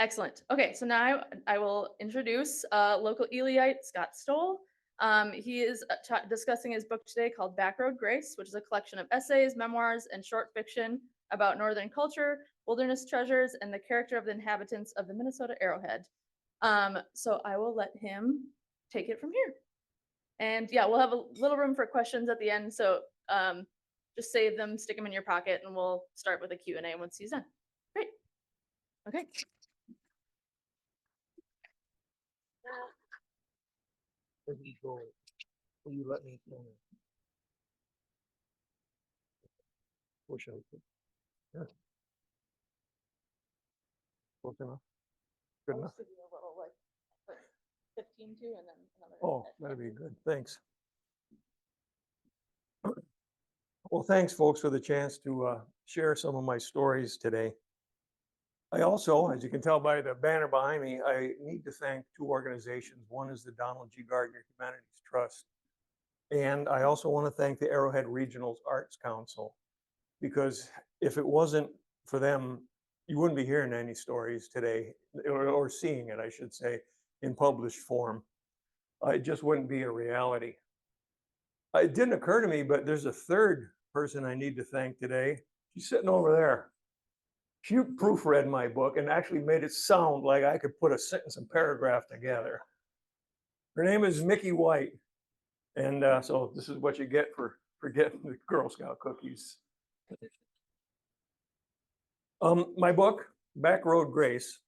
Excellent. Okay, so now I will introduce local Eliite, Scott Stowell. He is discussing his book today called Backroad Grace, which is a collection of essays, memoirs, and short fiction about Northern culture, wilderness treasures, and the character of the inhabitants of the Minnesota Arrowhead. So I will let him take it from here. And yeah, we'll have a little room for questions at the end. So just save them, stick them in your pocket, and we'll start with a Q&A once he's done. Great. Okay. Where do you go? Will you let me push out? Yeah. Close enough. Good enough. A little, like, 15 to, and then another. Oh, that'd be good. Thanks. Well, thanks, folks, for the chance to share some of my stories today. I also, as you can tell by the banner behind me, I need to thank two organizations. One is the Donald G. Gardner Humanities Trust. And I also want to thank the Arrowhead Regional Arts Council, because if it wasn't for them, you wouldn't be hearing any stories today, or seeing it, I should say, in published form. It just wouldn't be a reality. It didn't occur to me, but there's a third person I need to thank today. She's sitting over there. She proofread my book and actually made it sound like I could put a sentence and paragraph together. Her name is Mickey White. And so this is what you get for getting the Girl Scout cookies. My book, Backroad Grace,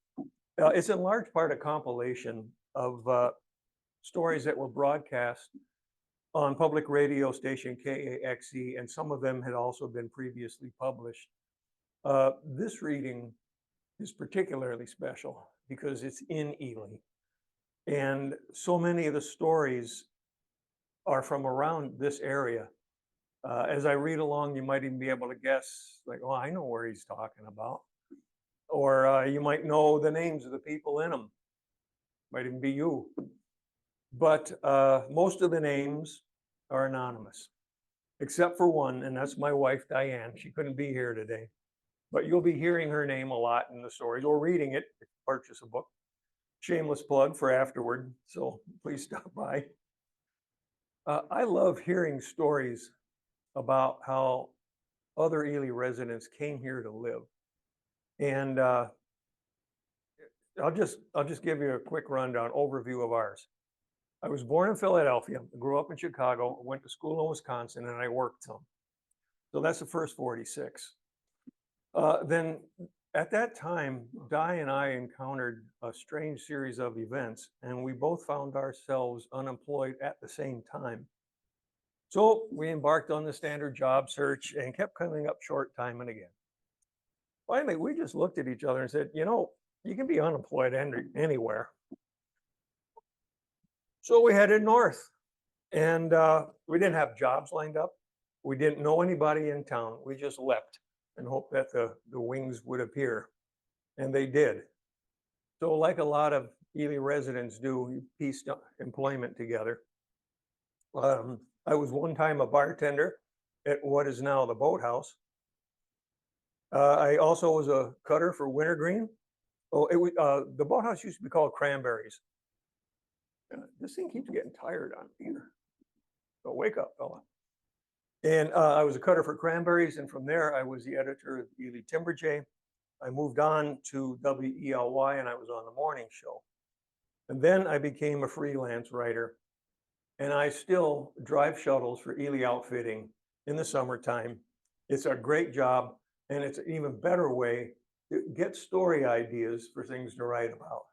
it's in large part a compilation of stories that were broadcast on public radio station KAXE, and some of them had also been previously published. This reading is particularly special because it's in Ely. And so many of the stories are from around this area. As I read along, you might even be able to guess, like, oh, I know where he's talking about. Or you might know the names of the people in them. Might even be you. But most of the names are anonymous, except for one, and that's my wife, Diane. She couldn't be here today. But you'll be hearing her name a lot in the stories, or reading it if you purchase a book. Shameless plug for afterward, so please stop by. I love hearing stories about how other Ely residents came here to live. And I'll just give you a quick rundown, overview of ours. I was born in Philadelphia, grew up in Chicago, went to school in Wisconsin, and I worked some. So that's the first 46. Then at that time, Di and I encountered a strange series of events, and we both found ourselves unemployed at the same time. So we embarked on the standard job search and kept coming up short time and again. Finally, we just looked at each other and said, you know, you can be unemployed anywhere. So we headed north, and we didn't have jobs lined up. We didn't know anybody in town. We just leapt and hoped that the wings would appear, and they did. So like a lot of Ely residents do, we pieced employment together. I was one time a bartender at what is now the Boathouse. I also was a cutter for wintergreen. Oh, the Boathouse used to be called Cranberries. This thing keeps getting tired on me here. So wake up, fella. And I was a cutter for Cranberries, and from there I was the editor of Ely Timber Jay. I moved on to WELY, and I was on the morning show. And then I became a freelance writer, and I still drive shuttles for Ely Outfitting in the summertime. It's a great job, and it's an even better way to get story ideas for things to write about.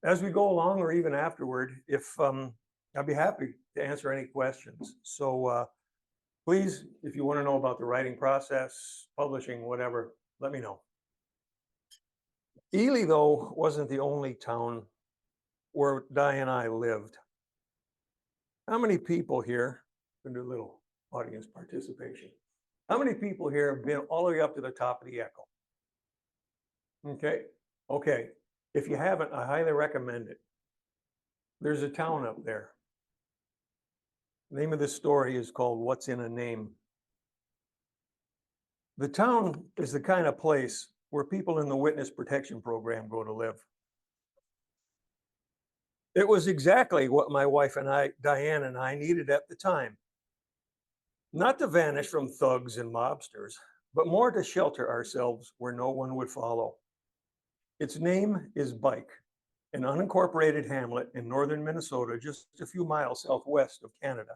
As we go along, or even afterward, I'd be happy to answer any questions. So please, if you want to know about the writing process, publishing, whatever, let me know. Ely, though, wasn't the only town where Di and I lived. How many people here, we'll do a little audience participation. How many people here have been all the way up to the top of the Echo? Okay. If you haven't, I highly recommend it. There's a town up there. The name of this story is called What's in a Name. The town is the kind of place where people in the witness protection program go to live. It was exactly what my wife and I, Diane and I, needed at the time. Not to vanish from thugs and mobsters, but more to shelter ourselves where no one would follow. Its name is Bike, an unincorporated hamlet in northern Minnesota, just a few miles southwest of Canada.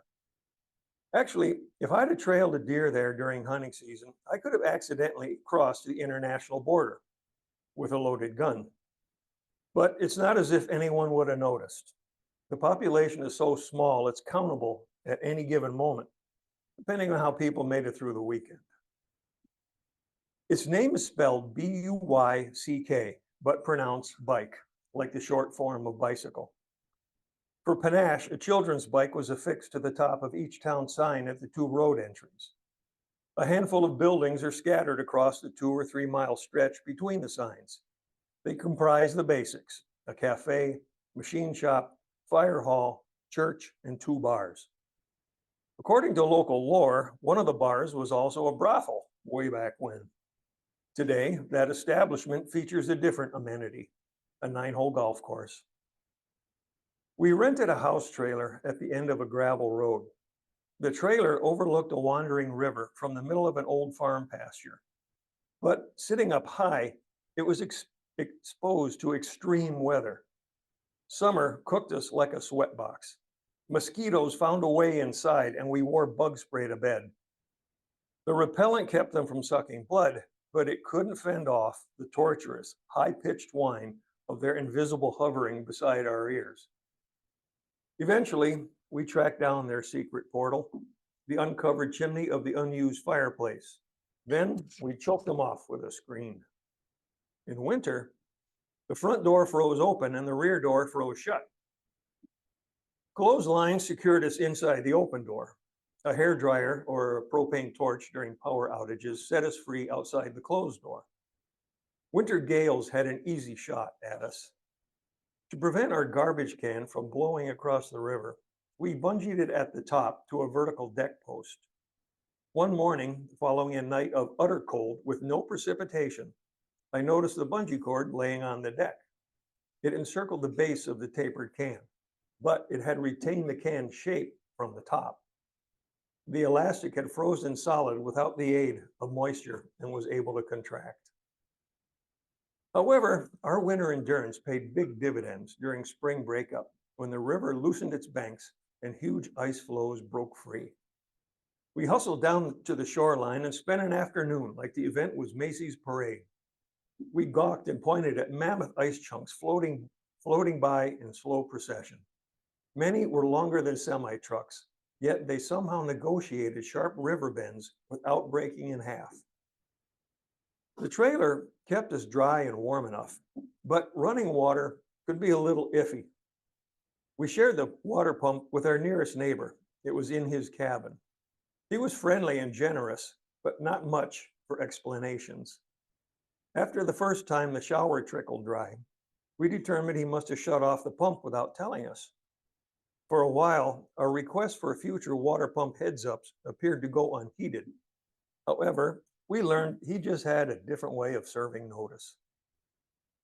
Actually, if I'd have trailed a deer there during hunting season, I could have accidentally crossed the international border with a loaded gun. But it's not as if anyone would have noticed. The population is so small, it's countable at any given moment, depending on how people made it through the weekend. Its name is spelled B-U-Y-C-K, but pronounced bike, like the short form of bicycle. For panache, a children's bike was affixed to the top of each town sign at the two road entries. A handful of buildings are scattered across the 2 or 3 mile stretch between the signs. They comprise the basics: a cafe, machine shop, fire hall, church, and 2 bars. According to local lore, one of the bars was also a brothel way back when. Today, that establishment features a different amenity, a 9-hole golf course. We rented a house trailer at the end of a gravel road. The trailer overlooked a wandering river from the middle of an old farm pasture. But sitting up high, it was exposed to extreme weather. Summer cooked us like a sweatbox. Mosquitoes found a way inside, and we wore bug spray to bed. The repellent kept them from sucking blood, but it couldn't fend off the torturous, high-pitched whine of their invisible hovering beside our ears. Eventually, we tracked down their secret portal, the uncovered chimney of the unused fireplace. Then we choked them off with a screen. In winter, the front door froze open and the rear door froze shut. Clotheslines secured us inside the open door. A hairdryer or a propane torch during power outages set us free outside the closed door. Winter gales had an easy shot at us. To prevent our garbage can from blowing across the river, we bungeed it at the top to a vertical deck post. One morning, following a night of utter cold with no precipitation, I noticed the bungee cord laying on the deck. It encircled the base of the tapered can, but it had retained the can shape from the top. The elastic had frozen solid without the aid of moisture and was able to contract. However, our winter endurance paid big dividends during spring breakup when the river loosened its banks and huge ice flows broke free. We hustled down to the shoreline and spent an afternoon like the event was Macy's parade. We gawked and pointed at mammoth ice chunks floating by in slow procession. Many were longer than semi-trucks, yet they somehow negotiated sharp river bends without breaking in half. The trailer kept us dry and warm enough, but running water could be a little iffy. We shared the water pump with our nearest neighbor. It was in his cabin. He was friendly and generous, but not much for explanations. After the first time the shower trickled dry, we determined he must have shut off the pump without telling us. For a while, our request for future water pump heads-ups appeared to go unheeded. However, we learned he just had a different way of serving notice.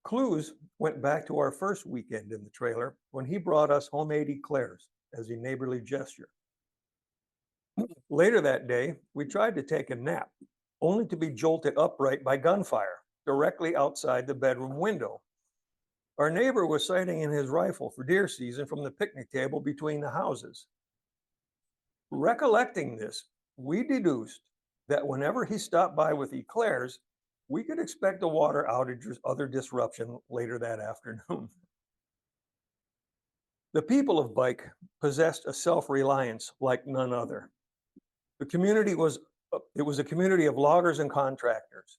Clues went back to our first weekend in the trailer when he brought us homemade eclairs as a neighborly gesture. Later that day, we tried to take a nap, only to be jolted upright by gunfire directly outside the bedroom window. Our neighbor was sighting in his rifle for deer season from the picnic table between the houses. Recollecting this, we deduced that whenever he stopped by with eclairs, we could expect a water outage or other disruption later that afternoon. The people of Bike possessed a self-reliance like none other. The community was a community of loggers and contractors.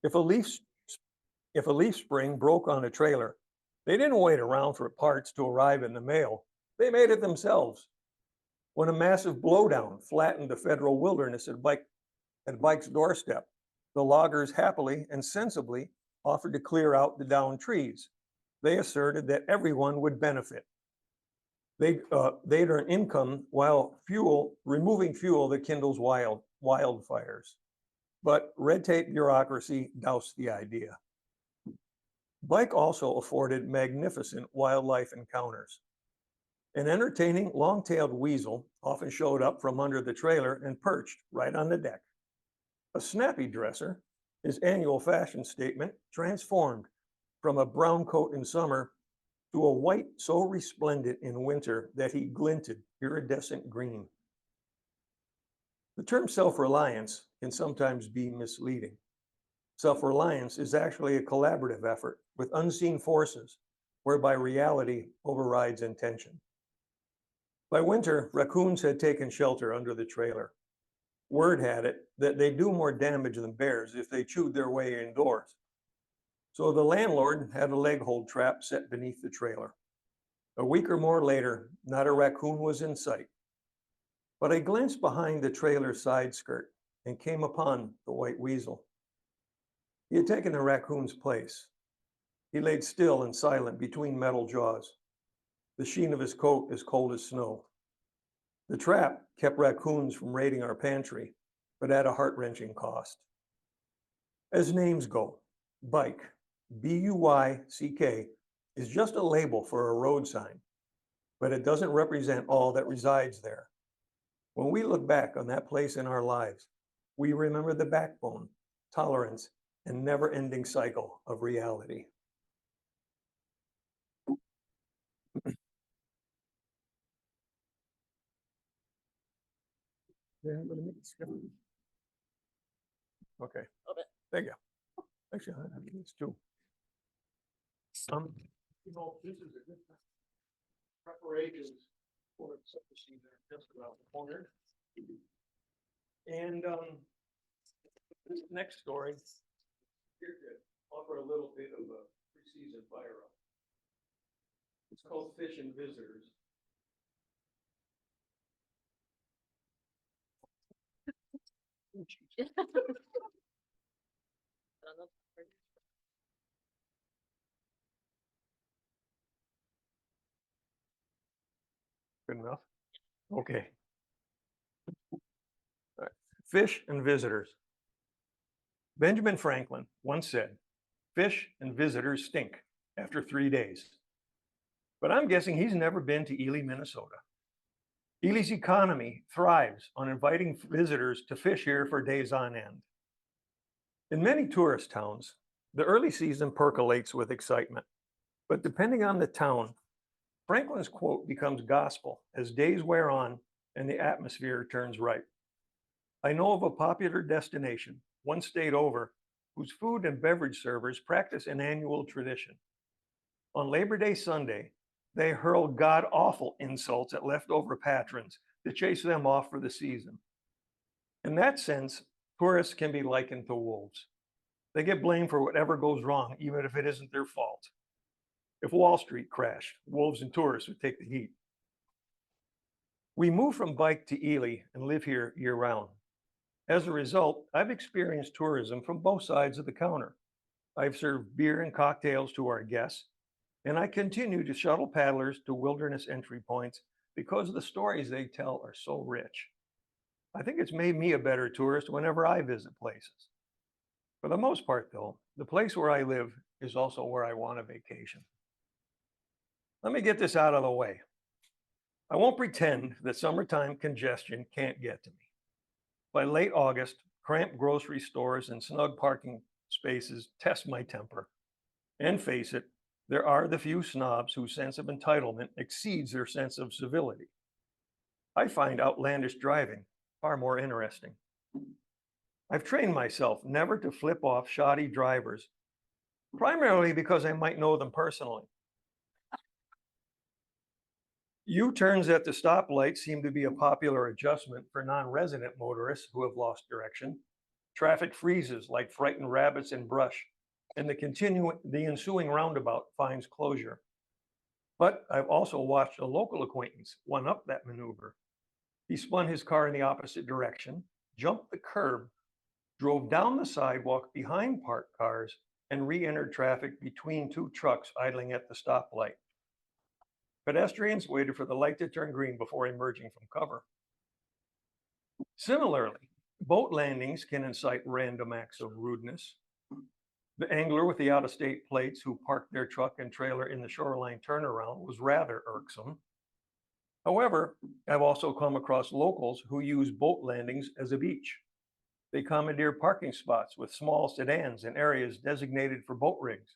If a leaf spring broke on a trailer, they didn't wait around for parts to arrive in the mail. They made it themselves. When a massive blowdown flattened the federal wilderness at Bike's doorstep, the loggers happily and sensibly offered to clear out the downed trees. They asserted that everyone would benefit. They'd earn income while removing fuel that kindles wildfires. but red tape bureaucracy doused the idea. Bike also afforded magnificent wildlife encounters. An entertaining long-tailed weasel often showed up from under the trailer and perched right on the deck. A snappy dresser, his annual fashion statement, transformed from a brown coat in summer to a white so resplendent in winter that he glinted iridescent green. The term self-reliance can sometimes be misleading. Self-reliance is actually a collaborative effort with unseen forces whereby reality overrides intention. By winter, raccoons had taken shelter under the trailer. Word had it that they do more damage than bears if they chewed their way indoors. So the landlord had a leg hold trap set beneath the trailer. A week or more later, not a raccoon was in sight. But I glanced behind the trailer's side skirt and came upon the white weasel. He had taken the raccoon's place. He laid still and silent between metal jaws, the sheen of his coat as cold as snow. The trap kept raccoons from raiding our pantry, but at a heart-wrenching cost. As names go, Bike, B-U-Y-C-K, is just a label for a road sign, but it doesn't represent all that resides there. When we look back on that place in our lives, we remember the backbone, tolerance, and never-ending cycle of reality. Yeah, I'm gonna make it skip. Okay, thank you. Actually, I have these too. You know, this is a good preparations for such a season just around the corner. And this next story here to offer a little bit of a pre-season fire up. It's called Fish and Visitors. Good enough? Okay. All right. Fish and Visitors. Benjamin Franklin once said, "Fish and visitors stink after 3 days." But I'm guessing he's never been to Ely, Minnesota. Ely's economy thrives on inviting visitors to fish here for days on end. In many tourist towns, the early season percolates with excitement, but depending on the town, Franklin's quote becomes gospel as days wear on and the atmosphere turns right. I know of a popular destination, one state over, whose food and beverage servers practice an annual tradition. On Labor Day Sunday, they hurl god-awful insults at leftover patrons to chase them off for the season. In that sense, tourists can be likened to wolves. They get blamed for whatever goes wrong, even if it isn't their fault. If Wall Street crashed, wolves and tourists would take the heat. We moved from Bike to Ely and live here year-round. As a result, I've experienced tourism from both sides of the counter. I've served beer and cocktails to our guests, and I continue to shuttle paddlers to wilderness entry points because the stories they tell are so rich. I think it's made me a better tourist whenever I visit places. For the most part, though, the place where I live is also where I want a vacation. Let me get this out of the way. I won't pretend that summertime congestion can't get to me. By late August, cramped grocery stores and snug parking spaces test my temper. And face it, there are the few snobs whose sense of entitlement exceeds their sense of civility. I find outlandish driving far more interesting. I've trained myself never to flip off shoddy drivers, primarily because I might know them personally. U-turns at the stoplight seem to be a popular adjustment for non-resident motorists who have lost direction. Traffic freezes like frightened rabbits in brush, and the ensuing roundabout finds closure. But I've also watched a local acquaintance one-up that maneuver. He spun his car in the opposite direction, jumped the curb, drove down the sidewalk behind parked cars, and re-entered traffic between two trucks idling at the stoplight. Pedestrians waited for the light to turn green before emerging from cover. Similarly, Boat landings can incite random acts of rudeness. The angler with the out-of-state plates who parked their truck and trailer in the shoreline turnaround was rather irksome. However, I've also come across locals who use boat landings as a beach. They commandeer parking spots with small sedans in areas designated for boat rigs.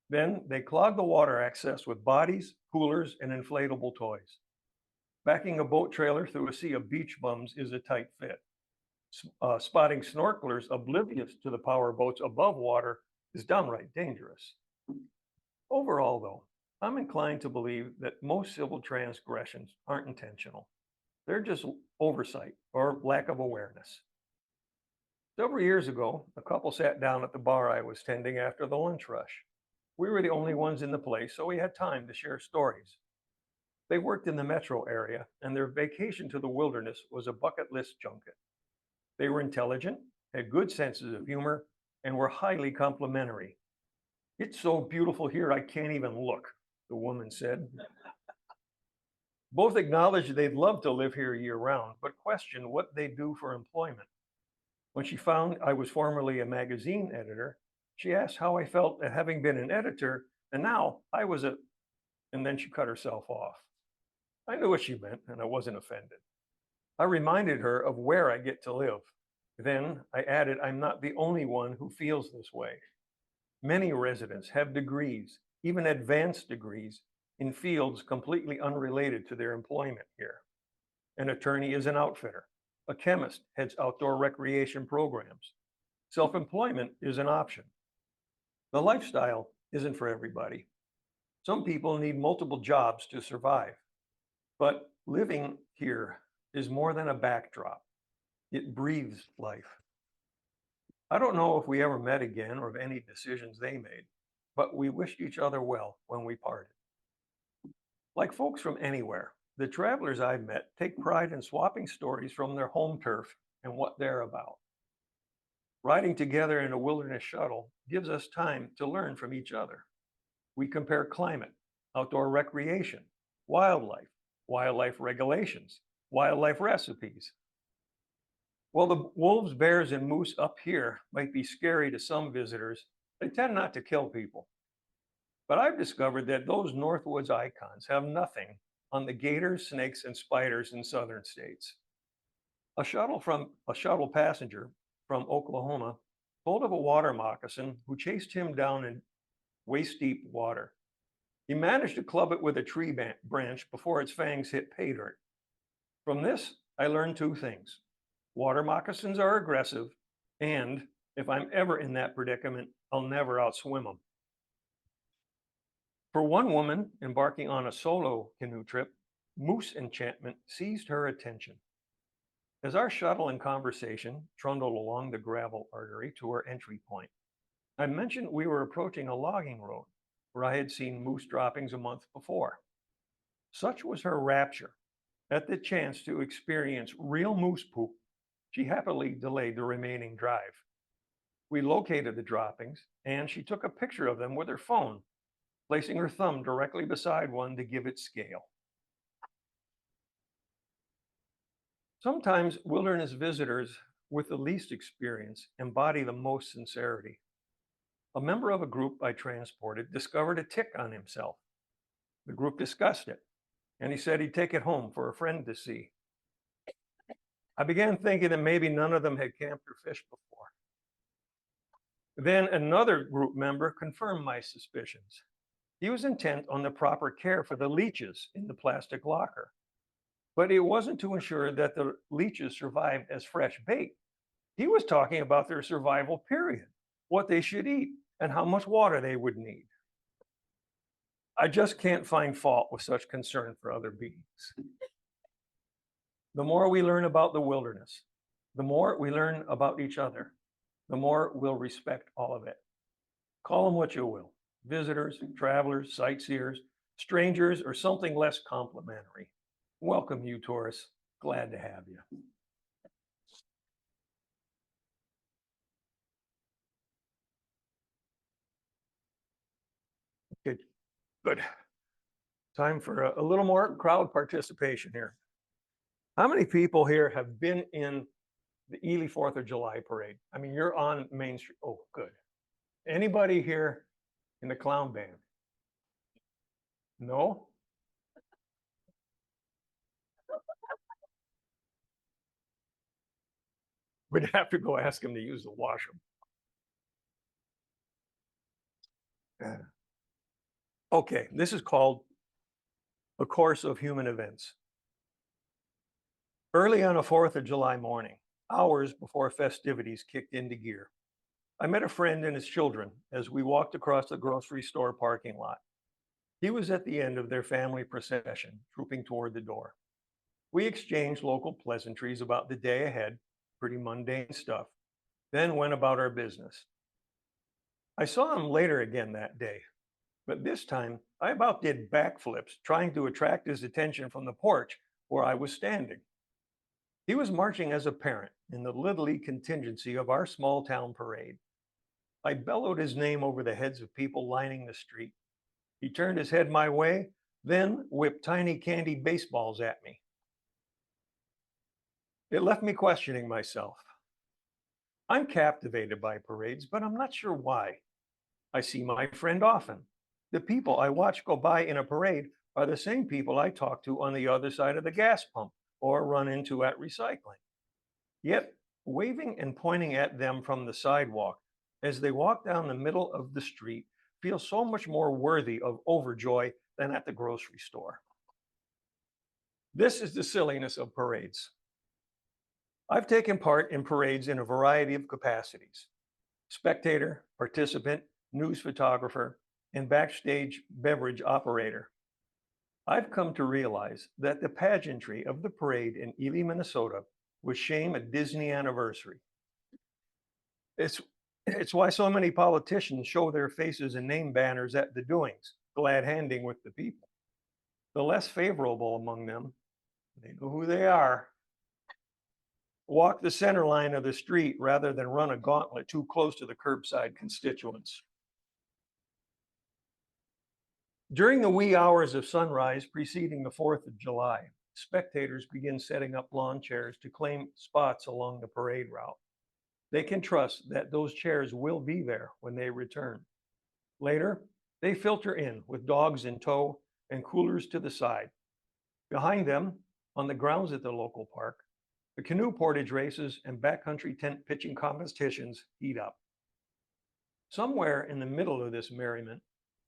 Then they clog the water access with bodies, coolers, and inflatable toys. Backing a boat trailer through a sea of beach bums is a tight fit. Spotting snorkelers oblivious to the power boats above water is downright dangerous. Overall, though, I'm inclined to believe that most civil transgressions aren't intentional. They're just oversight or lack of awareness. Several years ago, a couple sat down at the bar I was tending after the lunch rush. We were the only ones in the place, so we had time to share stories. They worked in the metro area, and their vacation to the wilderness was a bucket list junket. They were intelligent, had good senses of humor, and were highly complimentary. "It's so beautiful here, I can't even look," the woman said. Both acknowledged they'd love to live here year round, but questioned what they do for employment. When she found I was formerly a magazine editor, she asked how I felt at having been an editor, and now I was a, and then she cut herself off. I knew what she meant, and I wasn't offended. I reminded her of where I get to live. Then I added, I'm not the only one who feels this way. Many residents have degrees, even advanced degrees, in fields completely unrelated to their employment here. An attorney is an outfitter. A chemist heads outdoor recreation programs. Self-employment is an option. The lifestyle isn't for everybody. Some people need multiple jobs to survive. But living here is more than a backdrop. It breathes life. I don't know if we ever met again or of any decisions they made, but we wished each other well when we parted. Like folks from anywhere, the travelers I've met take pride in swapping stories from their home turf and what they're about. Riding together in a wilderness shuttle gives us time to learn from each other. We compare climate, outdoor recreation, wildlife, wildlife regulations, wildlife recipes. While the wolves, bears, and moose up here might be scary to some visitors, they tend not to kill people. But I've discovered that those Northwoods icons have nothing on the gators, snakes, and spiders in southern states. A shuttle passenger from Oklahoma told of a water moccasin who chased him down in waist-deep water. He managed to club it with a tree branch before its fangs hit pay dirt. From this, I learned two things. Water moccasins are aggressive, and if I'm ever in that predicament, I'll never outswim them. For one woman embarking on a solo canoe trip, moose enchantment seized her attention. As our shuttle and conversation trundled along the gravel artery to our entry point, I mentioned we were approaching a logging road where I had seen moose droppings a month before. Such was her rapture at the chance to experience real moose poop, she happily delayed the remaining drive. We located the droppings, and she took a picture of them with her phone, placing her thumb directly beside one to give it scale. Sometimes wilderness visitors with the least experience embody the most sincerity. A member of a group I transported discovered a tick on himself. The group discussed it, and he said he'd take it home for a friend to see. I began thinking that maybe none of them had camped or fished before. Then another group member confirmed my suspicions. He was intent on the proper care for the leeches in the plastic locker, but it wasn't to ensure that the leeches survived as fresh bait. He was talking about their survival period, what they should eat, and how much water they would need. I just can't find fault with such concern for other beings. The more we learn about the wilderness, the more we learn about each other, the more we'll respect all of it. Call them what you will, visitors, travelers, sightseers, strangers, or something less complimentary. Welcome, you tourists. Glad to have you. Good. Time for a little more crowd participation here. How many people here have been in the Ely 4th of July parade. I mean, you're on Main Street. Oh, good. Anybody here in the clown band? No? We'd have to go ask him to use the washroom. Okay, this is called A Course of Human Events. Early on a 4th of July morning, hours before festivities kicked into gear, I met a friend and his children as we walked across the grocery store parking lot. He was at the end of their family procession, trooping toward the door. We exchanged local pleasantries about the day ahead, pretty mundane stuff, then went about our business. I saw him later again that day, but this time I about did backflips trying to attract his attention from the porch where I was standing. He was marching as a parent in the Little League contingency of our small town parade. I bellowed his name over the heads of people lining the street. He turned his head my way, then whipped tiny candy baseballs at me. It left me questioning myself. I'm captivated by parades, but I'm not sure why. I see my friend often. The people I watch go by in a parade are the same people I talk to on the other side of the gas pump or run into at recycling. Yet, waving and pointing at them from the sidewalk as they walk down the middle of the street feels so much more worthy of overjoy than at the grocery store. This is the silliness of parades. I've taken part in parades in a variety of capacities: spectator, participant, news photographer, and backstage beverage operator. I've come to realize that the pageantry of the parade in Ely, Minnesota would shame a Disney anniversary. It's why so many politicians show their faces and name banners at the doings, glad handing with the people. The less favorable among them, they know who they are, walk the center line of the street rather than run a gauntlet too close to the curbside constituents. During the wee hours of sunrise preceding the 4th of July, spectators begin setting up lawn chairs to claim spots along the parade route. They can trust that those chairs will be there when they return. Later, they filter in with dogs in tow and coolers to the side. Behind them, on the grounds at the local park, the canoe portage races and backcountry tent pitching competitions heat up. Somewhere in the middle of this merriment,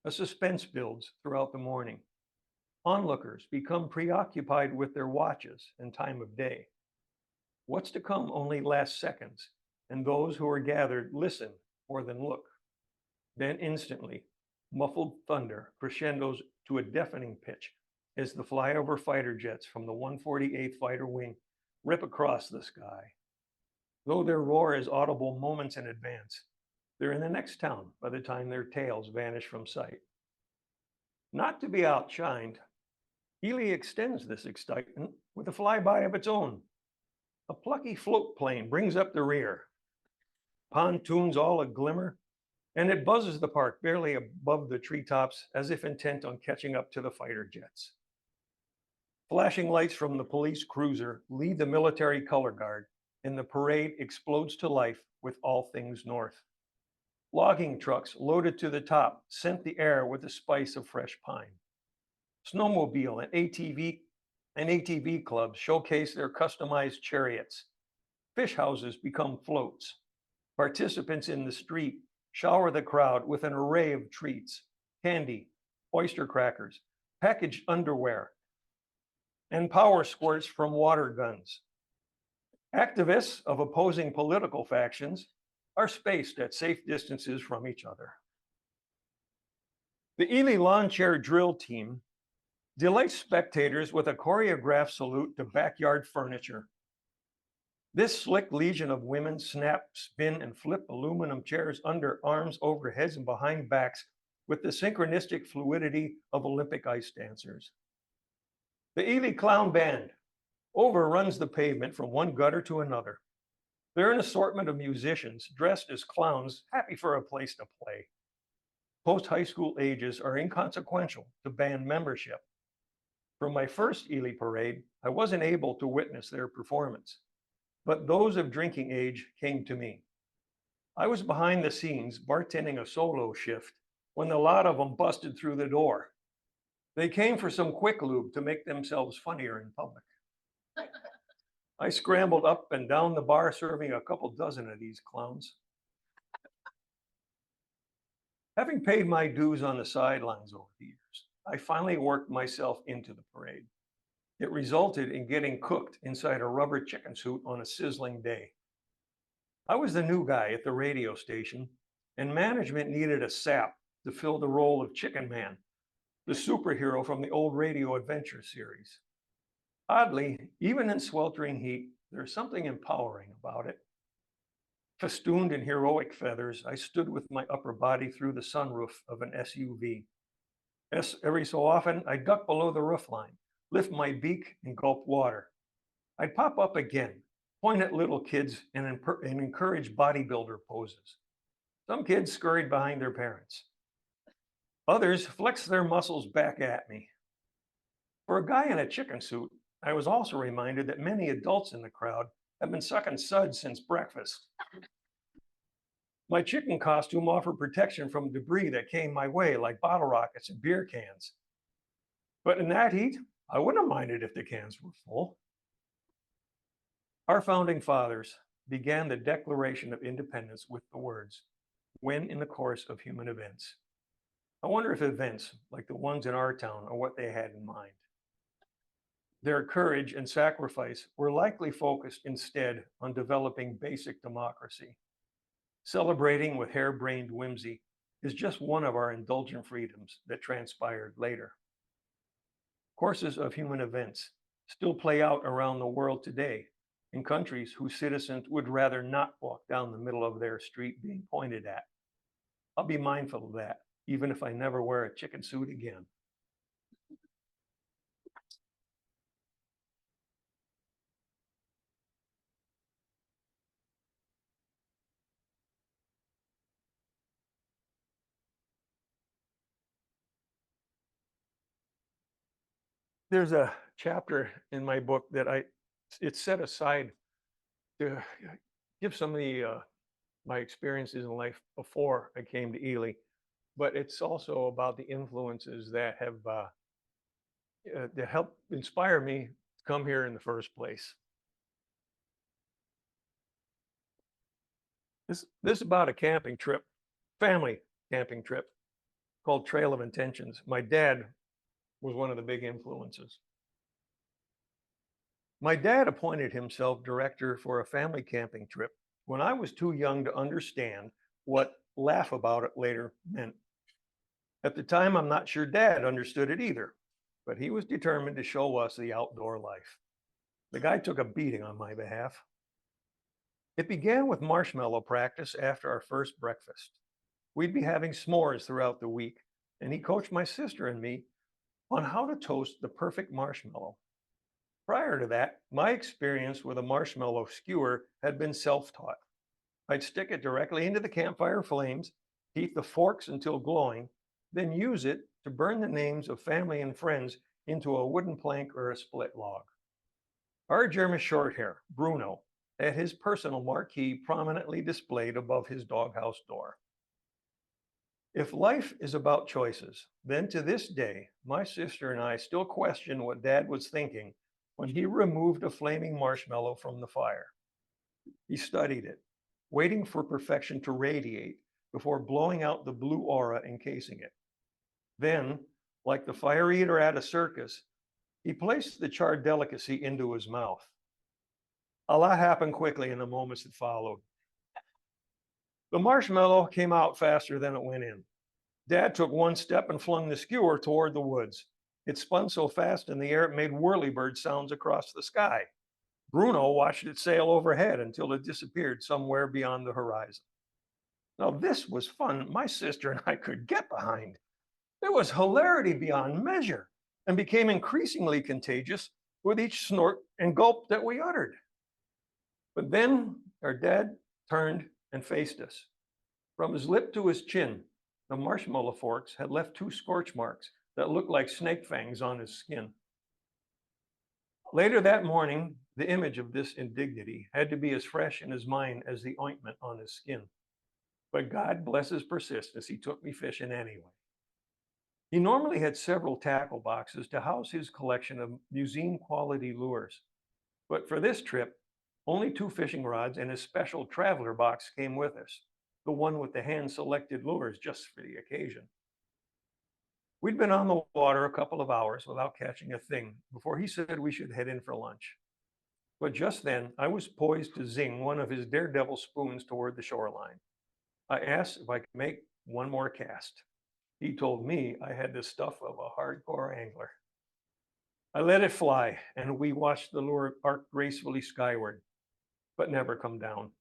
a suspense builds throughout the morning. Onlookers become preoccupied with their watches and time of day. What's to come only lasts seconds, and those who are gathered listen more than look. Then instantly, muffled thunder crescendos to a deafening pitch as the flyover fighter jets from the 148th Fighter Wing rip across the sky. Though their roar is audible moments in advance, they're in the next town by the time their tails vanish from sight. Not to be outshined, Ely extends this excitement with a flyby of its own. A plucky float plane brings up the rear, pontoons all a glimmer, and it buzzes the park barely above the treetops as if intent on catching up to the fighter jets. Flashing lights from the police cruiser lead the military color guard, and the parade explodes to life with all things north. Logging trucks loaded to the top scent the air with the spice of fresh pine. Snowmobile and ATV clubs showcase their customized chariots. Fish houses become floats. Participants in the street shower the crowd with an array of treats: candy, oyster crackers, packaged underwear, and power squirts from water guns. Activists of opposing political factions are spaced at safe distances from each other. The Ely Lawn Chair Drill Team delights spectators with a choreographed salute to backyard furniture. This slick legion of women snap, spin, and flip aluminum chairs under arms, over heads, and behind backs with the synchronistic fluidity of Olympic ice dancers. The Ely Clown Band overruns the pavement from one gutter to another. They're an assortment of musicians dressed as clowns, happy for a place to play. Post-high school ages are inconsequential to band membership. For my first Ely parade, I wasn't able to witness their performance. but those of drinking age came to me. I was behind the scenes bartending a solo shift when the lot of them busted through the door. They came for some quick lube to make themselves funnier in public. I scrambled up and down the bar serving a couple dozen of these clowns. Having paid my dues on the sidelines over the years, I finally worked myself into the parade. It resulted in getting cooked inside a rubber chicken suit on a sizzling day. I was the new guy at the radio station, and management needed a sap to fill the role of Chicken Man, the superhero from the old radio adventure series. Oddly, even in sweltering heat, there's something empowering about it. Festooned in heroic feathers, I stood with my upper body through the sunroof of an SUV. Every so often, I'd duck below the roofline, lift my beak, and gulp water. I'd pop up again, point at little kids, and encourage bodybuilder poses. Some kids scurried behind their parents. Others flexed their muscles back at me. For a guy in a chicken suit, I was also reminded that many adults in the crowd have been sucking suds since breakfast. My chicken costume offered protection from debris that came my way, like bottle rockets and beer cans. But in that heat, I wouldn't have minded if the cans were full. Our founding fathers began the Declaration of Independence with the words, "When in the course of human events." I wonder if events like the ones in our town are what they had in mind. Their courage and sacrifice were likely focused instead on developing basic democracy. Celebrating with harebrained whimsy is just one of our indulgent freedoms that transpired later. Courses of human events still play out around the world today in countries whose citizens would rather not walk down the middle of their street being pointed at. I'll be mindful of that, even if I never wear a chicken suit again. There's a chapter in my book that it's set aside to give some of my experiences in life before I came to Ely, but it's also about the influences that have that helped inspire me to come here in the first place. This is about a camping trip, family camping trip called Trail of Intentions. My dad was one of the big influences. My dad appointed himself director for a family camping trip when I was too young to understand what laugh about it later meant. At the time, I'm not sure Dad understood it either, but he was determined to show us the outdoor life. The guy took a beating on my behalf. It began with marshmallow practice after our first breakfast. We'd be having s'mores throughout the week, and he coached my sister and me on how to toast the perfect marshmallow. Prior to that, my experience with a marshmallow skewer had been self-taught. I'd stick it directly into the campfire flames, heat the forks until glowing, then use it to burn the names of family and friends into a wooden plank or a split log. Our German Shorthair, Bruno, had his personal marquee prominently displayed above his doghouse door. If life is about choices, then to this day, my sister and I still question what Dad was thinking when he removed a flaming marshmallow from the fire. He studied it, waiting for perfection to radiate before blowing out the blue aura encasing it. Then, like the fire eater at a circus, he placed the charred delicacy into his mouth. A lot happened quickly in the moments that followed. The marshmallow came out faster than it went in. Dad took one step and flung the skewer toward the woods. It spun so fast in the air it made whirlybird sounds across the sky. Bruno watched it sail overhead until it disappeared somewhere beyond the horizon. Now this was fun my sister and I could get behind. There was hilarity beyond measure and became increasingly contagious with each snort and gulp that we uttered. But then our dad turned and faced us. From his lip to his chin, the marshmallow forks had left 2 scorch marks that looked like snake fangs on his skin. Later that morning, The image of this indignity had to be as fresh in his mind as the ointment on his skin. But God bless his persistence, he took me fishing anyway. He normally had several tackle boxes to house his collection of museum quality lures. But for this trip, only 2 fishing rods and his special traveler box came with us, the one with the hand-selected lures just for the occasion. We'd been on the water a couple of hours without catching a thing before he said we should head in for lunch. But just then, I was poised to zing one of his daredevil spoons toward the shoreline. I asked if I could make one more cast. He told me I had the stuff of a hardcore angler. I let it fly, and we watched the lure arc gracefully skyward, but never come down.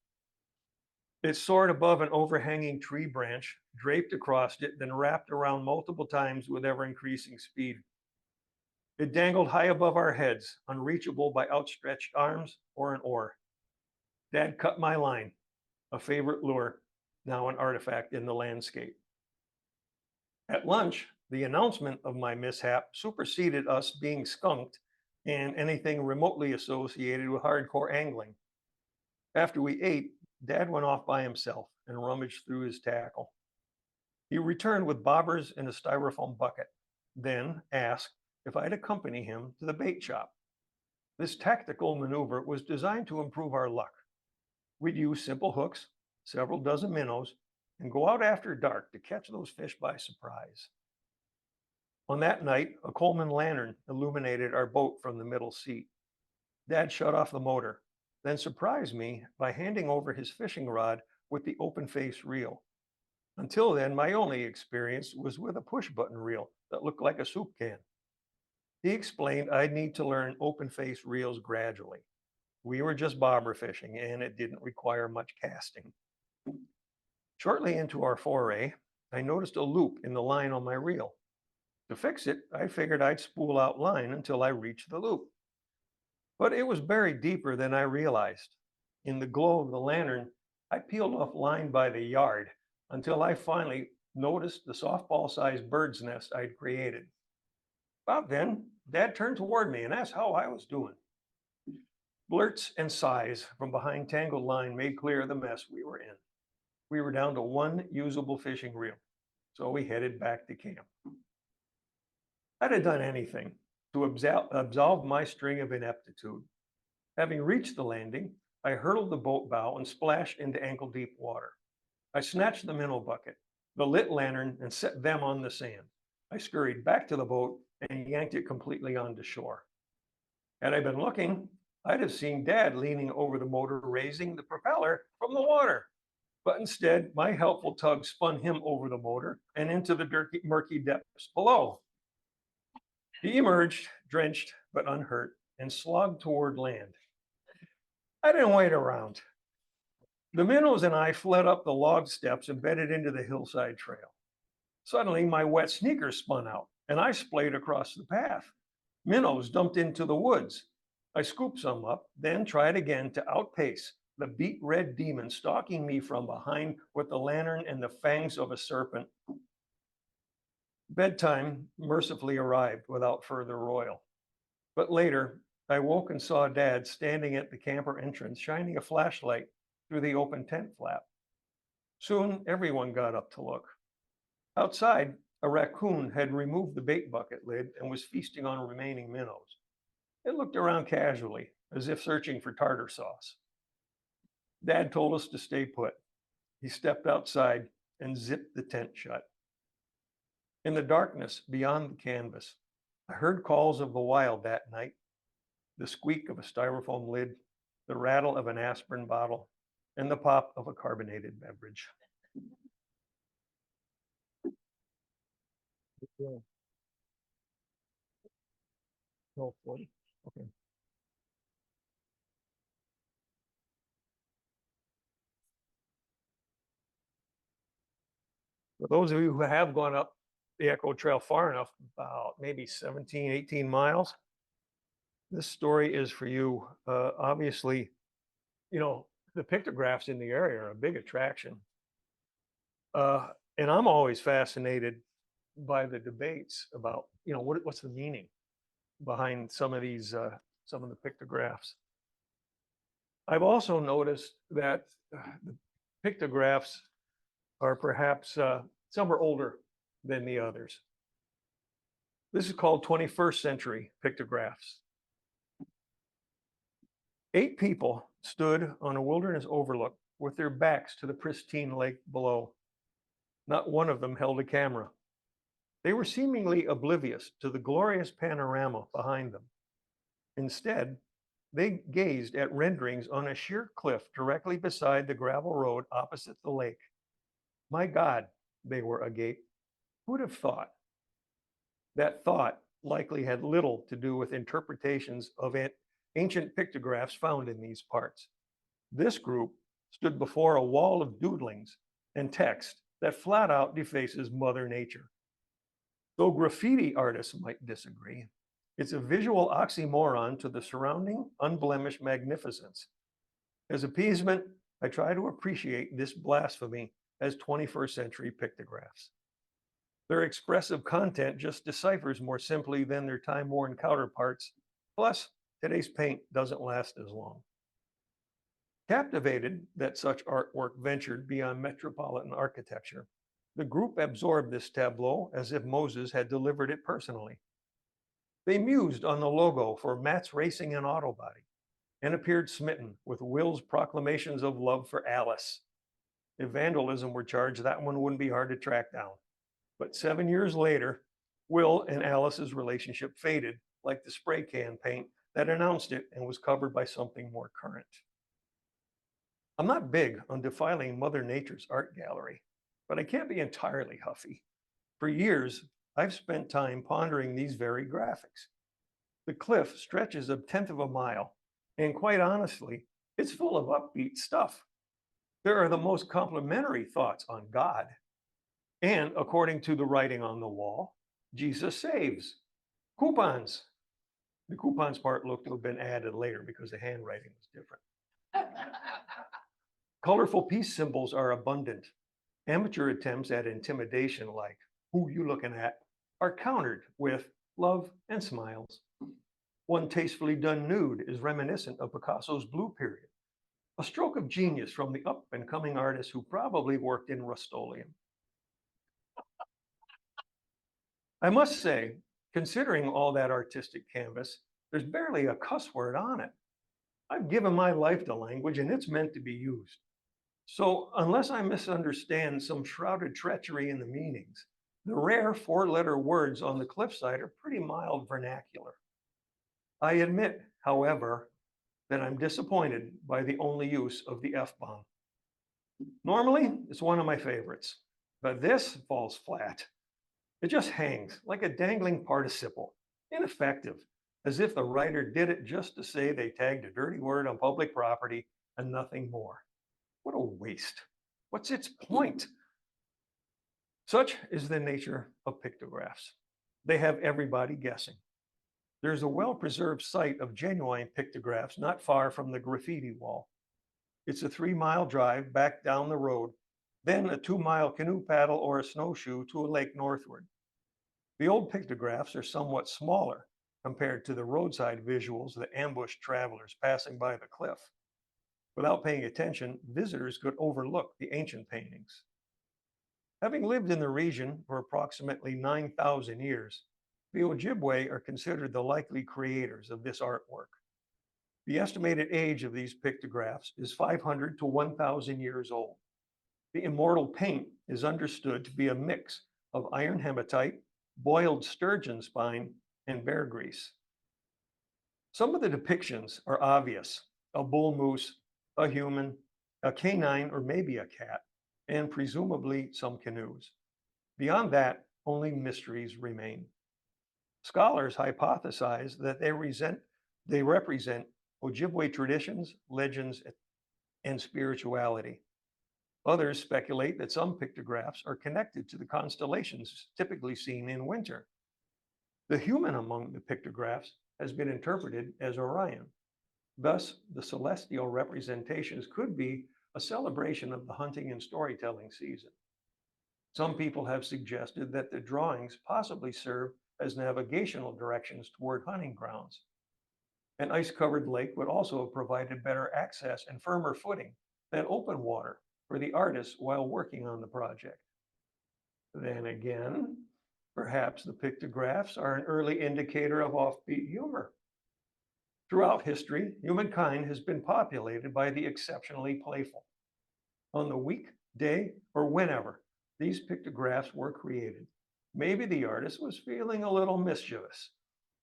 It soared above an overhanging tree branch, draped across it, then wrapped around multiple times with ever-increasing speed. It dangled high above our heads, unreachable by outstretched arms or an oar. Dad cut my line, a favorite lure, now an artifact in the landscape. At lunch, the announcement of my mishap superseded us being skunked and anything remotely associated with hardcore angling. After we ate, Dad went off by himself and rummaged through his tackle. He returned with bobbers and a styrofoam bucket, then asked if I'd accompany him to the bait shop. This tactical maneuver was designed to improve our luck. We'd use simple hooks, several dozen minnows, and go out after dark to catch those fish by surprise. On that night, a Coleman lantern illuminated our boat from the middle seat. Dad shut off the motor, then surprised me by handing over his fishing rod with the open face reel. Until then, my only experience was with a push button reel that looked like a soup can. He explained I'd need to learn open face reels gradually. We were just bobber fishing and it didn't require much casting. Shortly into our foray, I noticed a loop in the line on my reel. To fix it, I figured I'd spool out line until I reached the loop. But it was buried deeper than I realized. In the glow of the lantern, I peeled off line by the yard until I finally noticed the softball-sized bird's nest I'd created. About then, Dad turned toward me and asked how I was doing. Blurts and sighs from behind tangled line made clear the mess we were in. We were down to 1 usable fishing reel, so we headed back to camp. I'd have done anything to absolve my string of ineptitude. Having reached the landing, I hurtled the boat bow and splashed into ankle-deep water. I snatched the minnow bucket, the lit lantern, and set them on the sand. I scurried back to the boat and yanked it completely onto shore. Had I been looking, I'd have seen Dad leaning over the motor, raising the propeller from the water. But instead, my helpful tug spun him over the motor and into the murky depths below. He emerged, drenched but unhurt, and slogged toward land. I didn't wait around. The minnows and I fled up the log steps embedded into the hillside trail. Suddenly, my wet sneakers spun out, and I splayed across the path. Minnows dumped into the woods. I scooped some up, then tried again to outpace the beet red demon stalking me from behind with the lantern and the fangs of a serpent. Bedtime mercifully arrived without further roil. But later, I woke and saw Dad standing at the camper entrance, shining a flashlight through the open tent flap. Soon, everyone got up to look. Outside, a raccoon had removed the bait bucket lid and was feasting on remaining minnows. It looked around casually, as if searching for tartar sauce. Dad told us to stay put. He stepped outside and zipped the tent shut. In the darkness beyond the canvas, I heard calls of the wild that night, the squeak of a styrofoam lid, the rattle of an aspirin bottle, and the pop of a carbonated beverage. Oh, 40. Okay. For those of you who have gone up the Echo Trail far enough, about maybe 17, 18 miles, this story is for you. Obviously, you know, the pictographs in the area are a big attraction. And I'm always fascinated by the debates about, you know, what's the meaning behind some of these, some of the pictographs. I've also noticed that the pictographs are perhaps, some are older than the others. This is called 21st century pictographs. 8 people stood on a wilderness overlook with their backs to the pristine lake below. Not one of them held a camera. They were seemingly oblivious to the glorious panorama behind them. Instead, they gazed at renderings on a sheer cliff directly beside the gravel road opposite the lake. My God, they were agape. Who'd have thought? That thought likely had little to do with interpretations of ancient pictographs found in these parts. This group stood before a wall of doodlings and text that flat out defaces Mother Nature. Though graffiti artists might disagree, it's a visual oxymoron to the surrounding unblemished magnificence. As appeasement, I try to appreciate this blasphemy as 21st century pictographs. Their expressive content just deciphers more simply than their time-worn counterparts. Plus, today's paint doesn't last as long. Captivated that such artwork ventured beyond metropolitan architecture, the group absorbed this tableau as if Moses had delivered it personally. They mused on the logo for Matt's Racing and Auto Body and appeared smitten with Will's proclamations of love for Alice. If vandalism were charged, that one wouldn't be hard to track down. But 7 years later, Will and Alice's relationship faded like the spray can paint that announced it and was covered by something more current. I'm not big on defiling Mother Nature's art gallery, but I can't be entirely huffy. For years, I've spent time pondering these very graphics. The cliff stretches 1/10 of a mile, and quite honestly, it's full of upbeat stuff. There are the most complimentary thoughts on God. And according to the writing on the wall, Jesus saves. Coupons. The coupons part looked to have been added later because the handwriting was different. Colorful peace symbols are abundant. Amateur attempts at intimidation, like, who you looking at, are countered with love and smiles. One tastefully done nude is reminiscent of Picasso's Blue Period, a stroke of genius from the up-and-coming artist who probably worked in Rust-Oleum. I must say, considering all that artistic canvas, there's barely a cuss word on it. I've given my life to language and it's meant to be used. So unless I misunderstand some shrouded treachery in the meanings, the rare 4-letter words on the cliffside are pretty mild vernacular. I admit, however, that I'm disappointed by the only use of the F-bomb. Normally, it's one of my favorites, but this falls flat. It just hangs like a dangling participle, ineffective, as if the writer did it just to say they tagged a dirty word on public property and nothing more. What a waste. What's its point? Such is the nature of pictographs. They have everybody guessing. There's a well-preserved site of genuine pictographs not far from the graffiti wall. It's a 3-mile drive back down the road, then a 2-mile canoe paddle or a snowshoe to a lake northward. The old pictographs are somewhat smaller compared to the roadside visuals that ambush travelers passing by the cliff. Without paying attention, visitors could overlook the ancient paintings. Having lived in the region for approximately 9,000 years, the Ojibwe are considered the likely creators of this artwork. The estimated age of these pictographs is 500 to 1,000 years old. The immortal paint is understood to be a mix of iron hematite, boiled sturgeon spine, and bear grease. Some of the depictions are obvious: a bull moose, a human, a canine, or maybe a cat, and presumably some canoes. Beyond that, only mysteries remain. Scholars hypothesize that they represent Ojibwe traditions, legends, and spirituality. Others speculate that some pictographs are connected to the constellations typically seen in winter. The human among the pictographs has been interpreted as Orion. Thus, the celestial representations could be a celebration of the hunting and storytelling season. Some people have suggested that the drawings possibly serve as navigational directions toward hunting grounds. An ice-covered lake would also have provided better access and firmer footing than open water for the artist while working on the project. Then again, perhaps the pictographs are an early indicator of offbeat humor. Throughout history, humankind has been populated by the exceptionally playful. On the week, day, or whenever these pictographs were created, maybe the artist was feeling a little mischievous,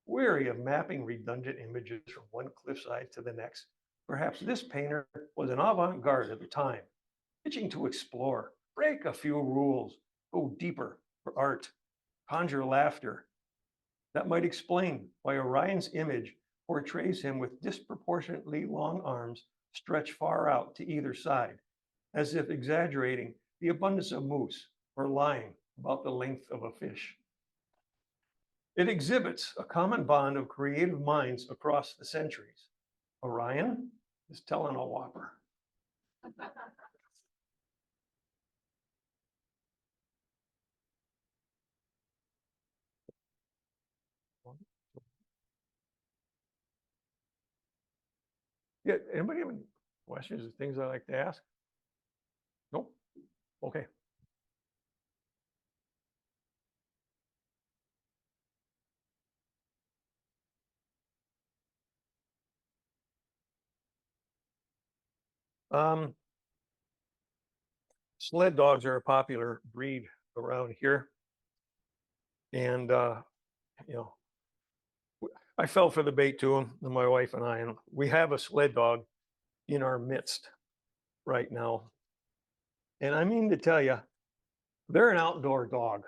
weary of mapping redundant images from one cliffside to the next. Perhaps this painter was an avant-garde at the time, itching to explore, break a few rules, go deeper for art, conjure laughter. That might explain why Orion's image portrays him with disproportionately long arms stretched far out to either side, as if exaggerating the abundance of moose or lying about the length of a fish. It exhibits a common bond of creative minds across the centuries. Orion is telling a whopper. Yeah, anybody have any questions or things I'd like to ask? Nope. Okay. Um, Sled dogs are a popular breed around here. And, you know, I fell for the bait to them, my wife and I, and we have a sled dog in our midst right now. And I mean to tell you, they're an outdoor dog.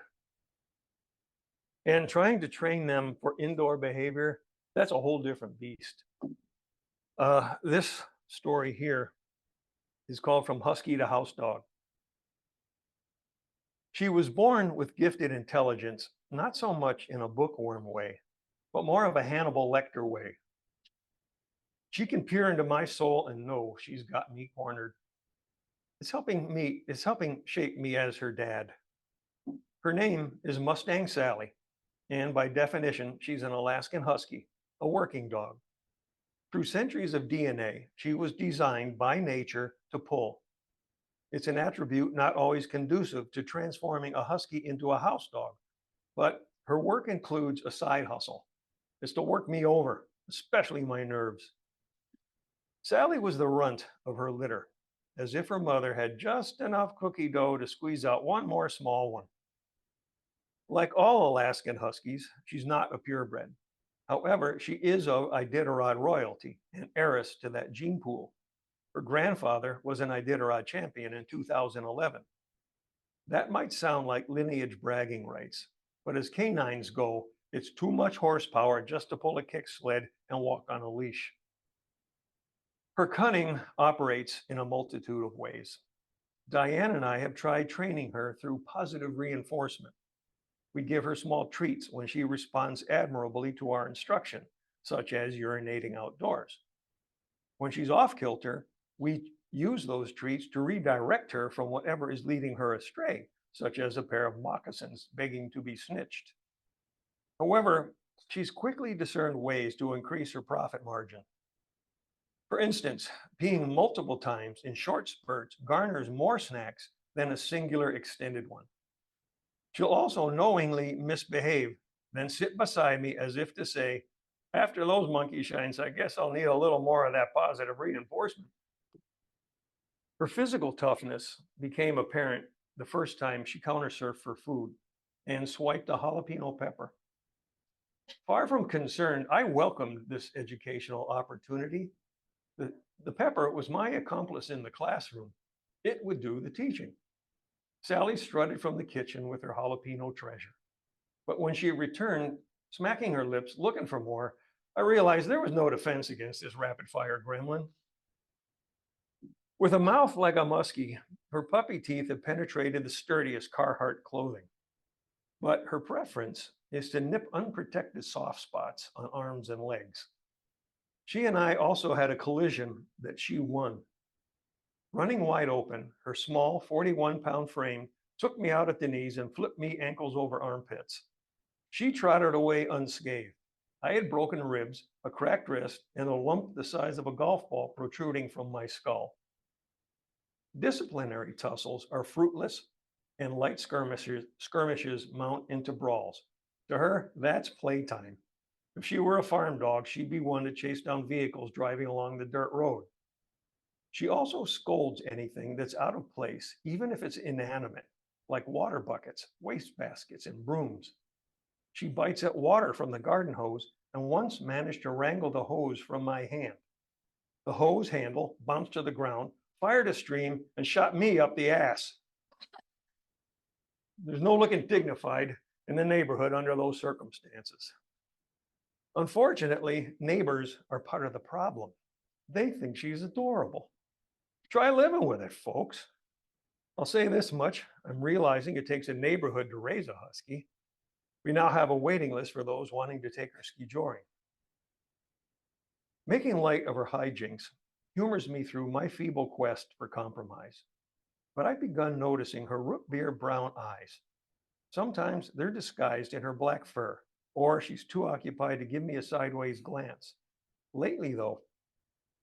And trying to train them for indoor behavior, that's a whole different beast. This story here is called From Husky to House Dog. She was born with gifted intelligence, not so much in a bookworm way, but more of a Hannibal Lecter way. She can peer into my soul and know she's got me cornered. It's helping shape me as her dad. Her name is Mustang Sally, and by definition, she's an Alaskan Husky, a working dog. Through centuries of DNA, she was designed by nature to pull. It's an attribute not always conducive to transforming a Husky into a house dog, but her work includes a side hustle. It's to work me over, especially my nerves. Sally was the runt of her litter, as if her mother had just enough cookie dough to squeeze out one more small one. Like all Alaskan Huskies, she's not a purebred. However, she is of Iditarod royalty, an heiress to that gene pool. Her grandfather was an Iditarod champion in 2011. That might sound like lineage bragging rights, but as canines go, it's too much horsepower just to pull a kick sled and walk on a leash. Her cunning operates in a multitude of ways. Diane and I have tried training her through positive reinforcement. We give her small treats when she responds admirably to our instruction, such as urinating outdoors. When she's off kilter, we use those treats to redirect her from whatever is leading her astray, such as a pair of moccasins begging to be snitched. However, she's quickly discerned ways to increase her profit margin. For instance, peeing multiple times in short spurts garners more snacks than a singular extended one. She'll also knowingly misbehave, then sit beside me as if to say, after those monkey shines, I guess I'll need a little more of that positive reinforcement. Her physical toughness became apparent the first time she countersurfed for food and swiped a jalapeno pepper. Far from concerned, I welcomed this educational opportunity. The pepper was my accomplice in the classroom. It would do the teaching. Sally strutted from the kitchen with her jalapeno treasure. But when she returned, smacking her lips, looking for more, I realized there was no defense against this rapid-fire gremlin. With a mouth like a muskie, her puppy teeth have penetrated the sturdiest Carhartt clothing. But her preference is to nip unprotected soft spots on arms and legs. She and I also had a collision that she won. Running wide open, her small 41-pound frame took me out at the knees and flipped me ankles over armpits. She trotted away unscathed. I had broken ribs, a cracked wrist, and a lump the size of a golf ball protruding from my skull. Disciplinary tussles are fruitless, and light skirmishes mount into brawls. To her, that's playtime. If she were a farm dog, she'd be one to chase down vehicles driving along the dirt road. She also scolds anything that's out of place, even if it's inanimate, like water buckets, waste baskets, and brooms. She bites at water from the garden hose and once managed to wrangle the hose from my hand. The hose handle bounced to the ground, fired a stream, and shot me up the ass. There's no looking dignified in the neighborhood under those circumstances. Unfortunately, neighbors are part of the problem. They think she's adorable. Try living with it, folks. I'll say this much, I'm realizing it takes a neighborhood to raise a husky. We now have a waiting list for those wanting to take her ski joring. Making light of her hijinks humors me through my feeble quest for compromise. But I've begun noticing her root beer brown eyes. Sometimes they're disguised in her black fur, or she's too occupied to give me a sideways glance. Lately, though,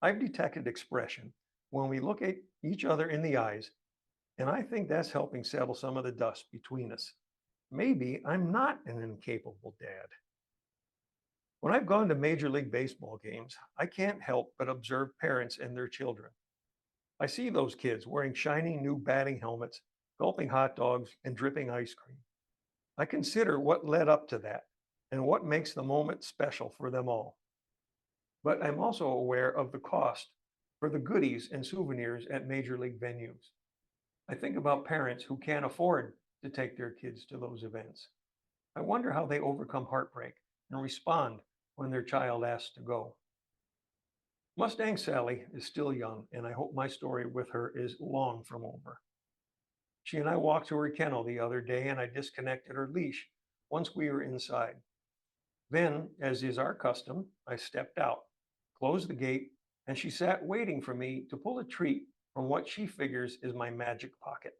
I've detected expression when we look at each other in the eyes, and I think that's helping settle some of the dust between us. Maybe I'm not an incapable dad. When I've gone to Major League Baseball games, I can't help but observe parents and their children. I see those kids wearing shiny new batting helmets, gulping hot dogs, and dripping ice cream. I consider what led up to that and what makes the moment special for them all. But I'm also aware of the cost for the goodies and souvenirs at major league venues. I think about parents who can't afford to take their kids to those events. I wonder how they overcome heartbreak and respond when their child asks to go. Mustang Sally is still young, and I hope my story with her is long from over. She and I walked to her kennel the other day, and I disconnected her leash once we were inside. Then, as is our custom, I stepped out, closed the gate, and she sat waiting for me to pull a treat from what she figures is my magic pocket.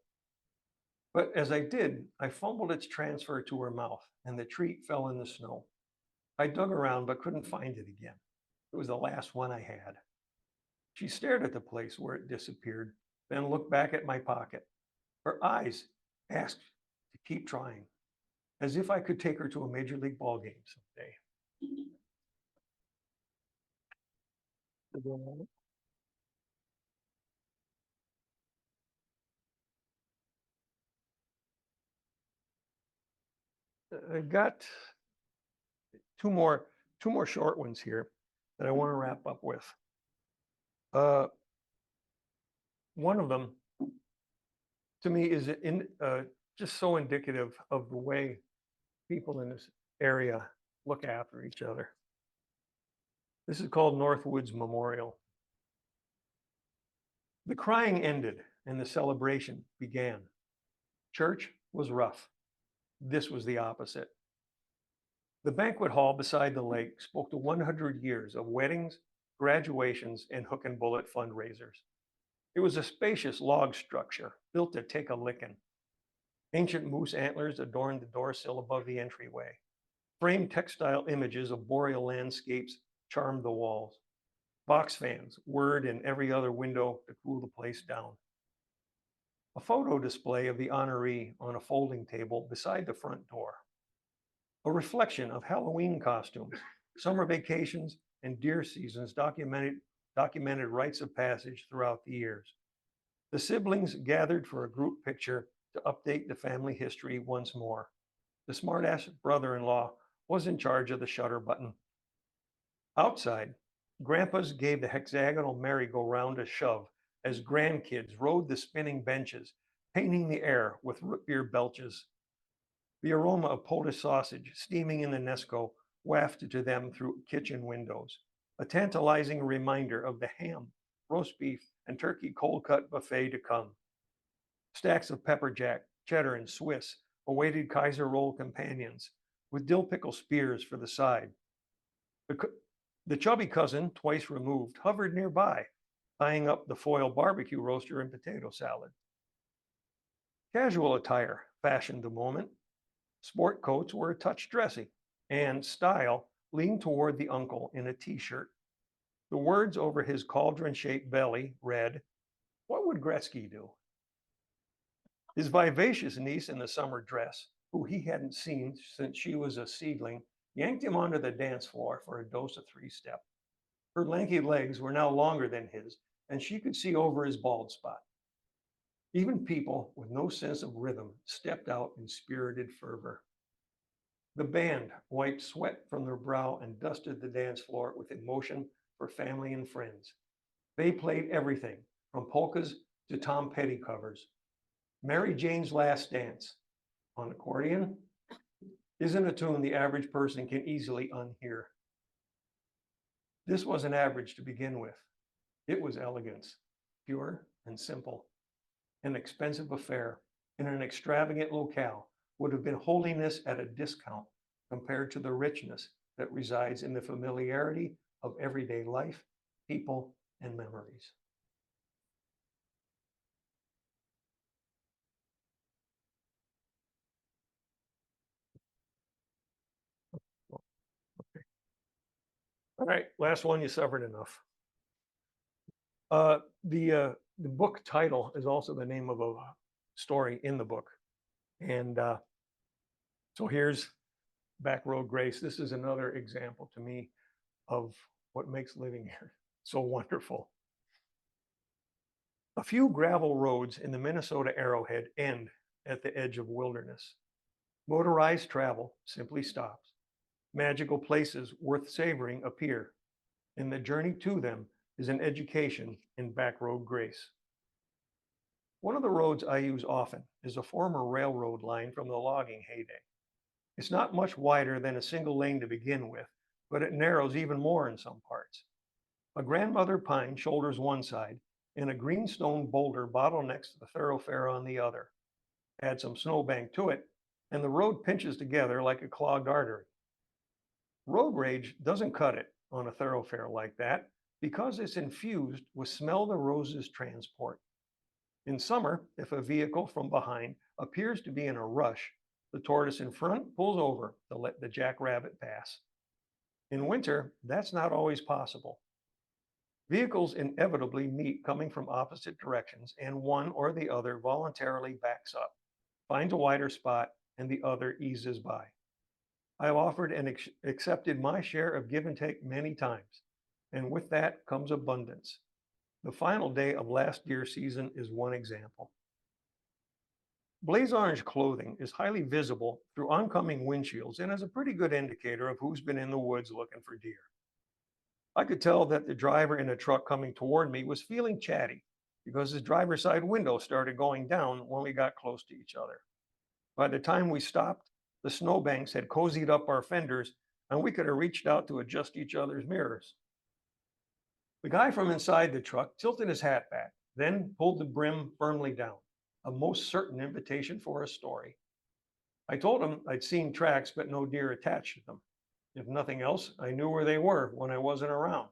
But as I did, I fumbled its transfer to her mouth, and the treat fell in the snow. I dug around but couldn't find it again. It was the last one I had. She stared at the place where it disappeared, then looked back at my pocket. Her eyes asked to keep trying, as if I could take her to a major league ball game someday. I got two more short ones here that I want to wrap up with. One of them, to me, is just so indicative of the way people in this area look after each other. This is called Northwoods Memorial. The crying ended and the celebration began. Church was rough. This was the opposite. The banquet hall beside the lake spoke to 100 years of weddings, graduations, and hook and bullet fundraisers. It was a spacious log structure built to take a licking. Ancient moose antlers adorned the door sill above the entryway. Framed textile images of boreal landscapes charmed the walls. Box fans whirred in every other window to cool the place down. A photo display of the honoree on a folding table beside the front door. A reflection of Halloween costumes, summer vacations, and deer seasons documented rites of passage throughout the years. The siblings gathered for a group picture to update the family history once more. The smartass brother-in-law was in charge of the shutter button. Outside, grandpas gave the hexagonal merry-go-round a shove as grandkids rode the spinning benches, painting the air with root beer belches. The aroma of Polish sausage steaming in the Nesco wafted to them through kitchen windows, a tantalizing reminder of the ham, roast beef, and turkey cold cut buffet to come. Stacks of pepper jack, cheddar, and Swiss awaited Kaiser roll companions, with dill pickle spears for the side. The chubby cousin, twice removed, hovered nearby, eyeing up the foil barbecue roaster and potato salad. Casual attire fashioned the moment. Sport coats were a touch dressy, and style leaned toward the uncle in a t-shirt. The words over his cauldron-shaped belly read, "What would Gretzky do?" His vivacious niece in the summer dress, who he hadn't seen since she was a seedling, yanked him onto the dance floor for a dose of three-step. Her lanky legs were now longer than his, and she could see over his bald spot. Even people with no sense of rhythm stepped out in spirited fervor. The band wiped sweat from their brow and dusted the dance floor with emotion for family and friends. They played everything from polkas to Tom Petty covers. Mary Jane's Last Dance on accordion isn't a tune the average person can easily unhear. This wasn't average to begin with. It was elegance, pure and simple. An expensive affair in an extravagant locale would have been holiness at a discount compared to the richness that resides in the familiarity of everyday life, people, and memories. All right, last one, you suffered enough. The book title is also the name of a story in the book. And so here's Back Road Grace. This is another example to me of what makes living here so wonderful. A few gravel roads in the Minnesota Arrowhead end at the edge of wilderness. Motorized travel simply stops. Magical places worth savoring appear, and the journey to them is an education in backroad grace. One of the roads I use often is a former railroad line from the logging heyday. It's not much wider than a single lane to begin with, but it narrows even more in some parts. A grandmother pine shoulders one side, and a greenstone boulder bottlenecks the thoroughfare on the other. Add some snowbank to it, and the road pinches together like a clogged artery. Road rage doesn't cut it on a thoroughfare like that because it's infused with smell the roses transport. In summer, if a vehicle from behind appears to be in a rush, the tortoise in front pulls over to let the jackrabbit pass. In winter, that's not always possible. Vehicles inevitably meet coming from opposite directions, and one or the other voluntarily backs up, finds a wider spot, and the other eases by. I've offered and accepted my share of give and take many times, and with that comes abundance. The final day of last deer season is one example. Blaze orange clothing is highly visible through oncoming windshields and is a pretty good indicator of who's been in the woods looking for deer. I could tell that the driver in a truck coming toward me was feeling chatty because his driver's side window started going down when we got close to each other. By the time we stopped, the snowbanks had cozied up our fenders and we could have reached out to adjust each other's mirrors. The guy from inside the truck tilted his hat back, then pulled the brim firmly down, a most certain invitation for a story. I told him I'd seen tracks, but no deer attached to them. If nothing else, I knew where they were when I wasn't around.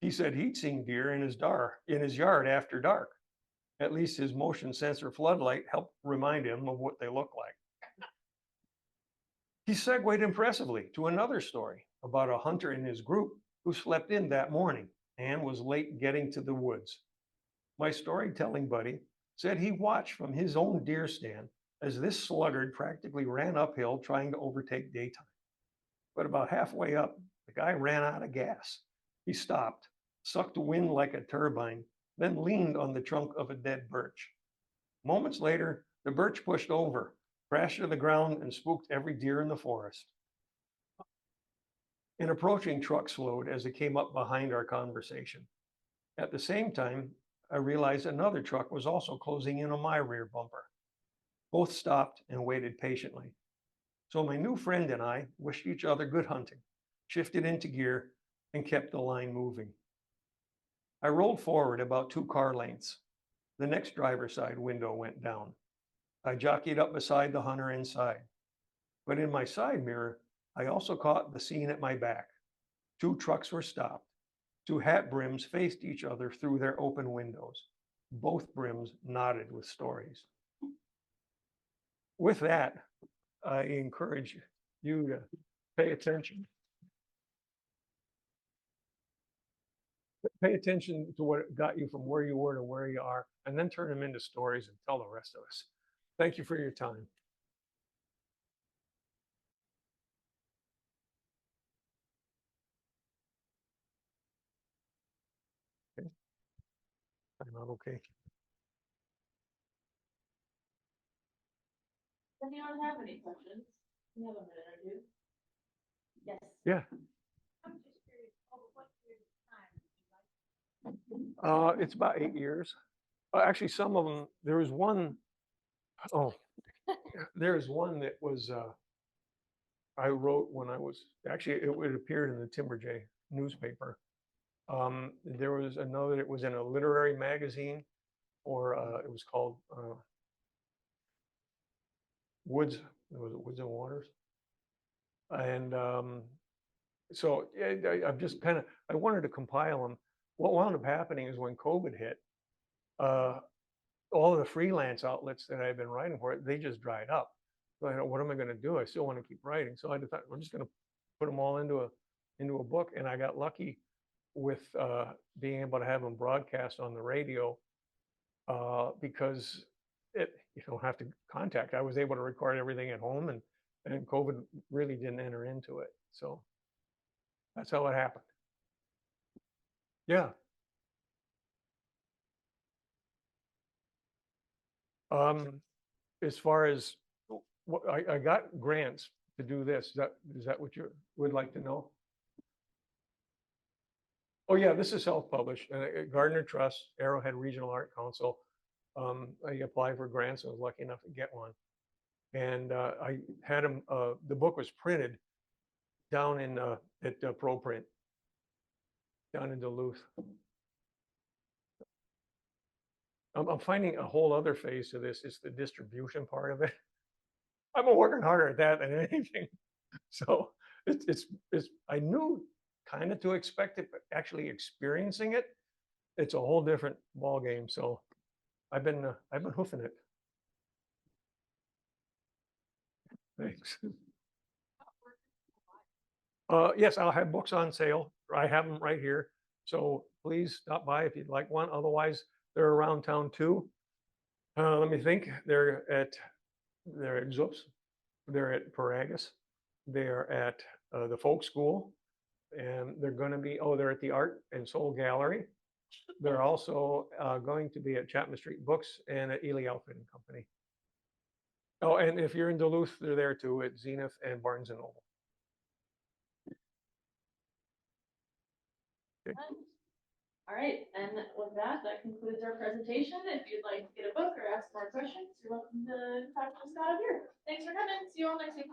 He said he'd seen deer in his yard after dark. At least his motion sensor floodlight helped remind him of what they look like. He segued impressively to another story about a hunter in his group who slept in that morning and was late getting to the woods. My storytelling buddy said he watched from his own deer stand as this sluggard practically ran uphill trying to overtake daytime. But about halfway up, the guy ran out of gas. He stopped, sucked wind like a turbine, then leaned on the trunk of a dead birch. Moments later, the birch pushed over, crashed to the ground, and spooked every deer in the forest. An approaching truck slowed as it came up behind our conversation. At the same time, I realized another truck was also closing in on my rear bumper. Both stopped and waited patiently. So my new friend and I wished each other good hunting, shifted into gear, and kept the line moving. I rolled forward about 2 car lengths. The next driver's side window went down. I jockeyed up beside the hunter inside. But in my side mirror, I also caught the scene at my back. 2 trucks were stopped. 2 hat brims faced each other through their open windows. Both brims nodded with stories. With that, I encourage you to pay attention. pay attention to what got you from where you were to where you are, and then turn them into stories and tell the rest of us. Thank you for your time. Okay. I'm not okay. Does anyone have any questions? We have a minute or two. Yes. Yeah. I'm just curious, over what period of time did you It's about 8 years. Actually, some of them, there was one, oh, there is one that was, I wrote when I was, actually, it appeared in the Timberjay newspaper. There was another, it was in a literary magazine, or it was called Woods, was it Woods and Waters? And so yeah, I've just kind of, I wanted to compile them. What wound up happening is when COVID hit, all of the freelance outlets that I've been writing for, they just dried up. So I thought, what am I going to do? I still want to keep writing. So I thought, I'm just going to put them all into a book. And I got lucky with being able to have them broadcast on the radio because you don't have to contact. I was able to record everything at home, and COVID really didn't enter into it. So that's how it happened. Yeah. As far as what I got grants to do this, is that what you would like to know? Oh yeah, this is self-published. Gardner Trust, Arrowhead Regional Art Council. I applied for grants and was lucky enough to get one. And I had them. The book was printed down in at ProPrint down in Duluth. I'm finding a whole other phase to this. It's the distribution part of it. I'm working harder at that than anything. So it's I knew kind of to expect it, but actually experiencing it, it's a whole different ball game. So I've been hoofing it. Thanks. Yes, I'll have books on sale. I have them right here. So please stop by if you'd like one. Otherwise, they're around town too. Let me think. They're at Zoops. They're at Paragus. They're at the Folk School. And they're going to be, they're at the Art and Soul Gallery. They're also going to be at Chapman Street Books and at Ely Outfitting Company. Oh, and if you're in Duluth, they're there too at Zenith and Barnes and Noble. Okay. All right, and with that concludes our presentation. If you'd like to get a book or ask more questions, you're welcome to talk to Scott up here. Thanks for coming. See you all next week.